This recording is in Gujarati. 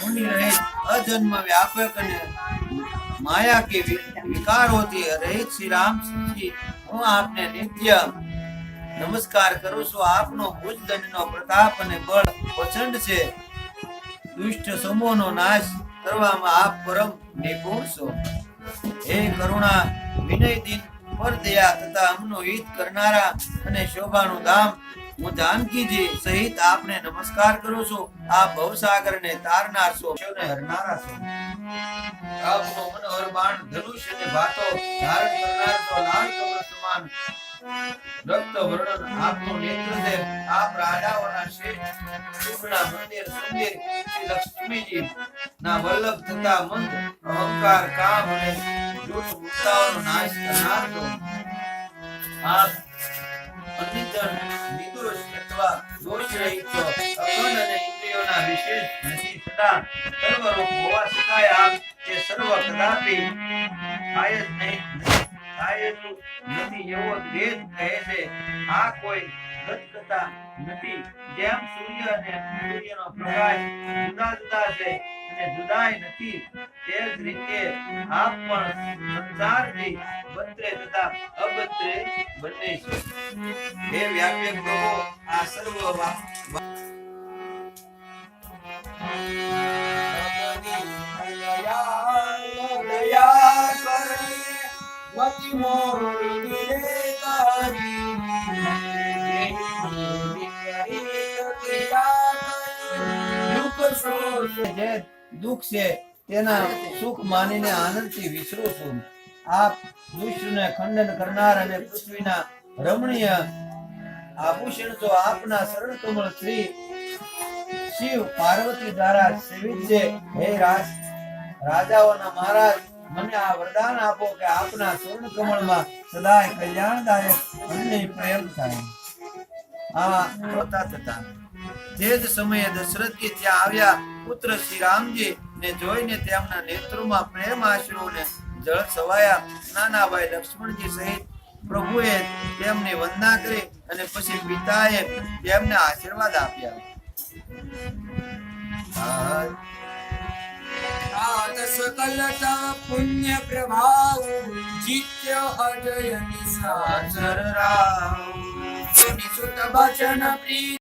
मुनि रहित अजन्म व्यापक ने माया के विकारोથી રહિત શ્રી રામ जी હું આપને નિત્ય નમસ્કાર કરું છું। આપનો ભુજદંડનો પ્રતાપ અને બળ પ્રચંડ છે। દુષ્ટ સમૂહનો નાશ કરવામાં આપ પરમ નિપુણ છો। હે કરુણા વિનય દીન પર દયા તથા અમનું હિત કરનારા અને શોભાનું ધામ હું જાનકીજી સહિત આપને નમસ્કાર કરું છું। આ ભવસાગરને તારનાર છો અને હરનારા છો। આપનો મનોહર બાણ ધનુષ્ય ને ભાતો ધારણ કરનાર છો। લાલ કમળ સમાન રક્ત વર્ણન આપનો નેત્ર છે। આપ રાજાઓના શ્રેષ્ઠ શુભના મંદિર સુંદર શ્રી લક્ષ્મીજી ના વલ્લભ તથા મંદ અહંકાર કામ અને જૂઠ મુક્તાઓનો નાશ કરનાર છો। આપ અનિતર નિદોષ અથવા દોષ રહિત છો। અખંડ અને ઇન્દ્રિયોના વિશેષ નથી સદા સર્વરૂપ હોવા છતાંય આપ તે સર્વ કદાપી થાય જ નહીં થાયેલું નથી એવો વેદ કહે છે। આ કોઈ ગતકથા નથી। જેમ સૂર્ય અને સૂર્યનો પ્રકાશ જુદા જુદા છે અને જુદાય નથી તે જ રીતે આપ પણ સંસારથી બત્રે તથા અબત્રે બંને છો। હે વ્યાપક પ્રભુ આ સર્વ જે દુઃખ છે તેના સુખ માનીને આનંદથી વિસરું છું। આપ દુષ્ટને ખંડન કરનાર અને પૃથ્વીના રમણીય આભૂષણ છો। આપના શરણ કમળ શ્રી શિવ પાર્વતી દ્વારા સેવિત છે। હે રાજાઓના મહારાજ મને આ વરદાન આપો કે આપના શરણ કમળમાં સદાય કલ્યાણદાયક અન્ય પ્રેમ થાય। આ હોતા થતા તે જ સમયે દશરથજી ત્યાં આવ્યા। પુત્ર શ્રી રામજી ને જોઈને તેમના નેત્રોમાં પ્રેમ આશ્રુને જળ છવાયા। નાના ભાઈ લક્ષ્મણજી સહિત પ્રભુએ તેમની વંદના કરી અને પછી પિતાએ તેમને આશીર્વાદ આપ્યા। सकलता पुण्य प्रभाव चित्य अजय निशाचर राव सुत बचन प्रीत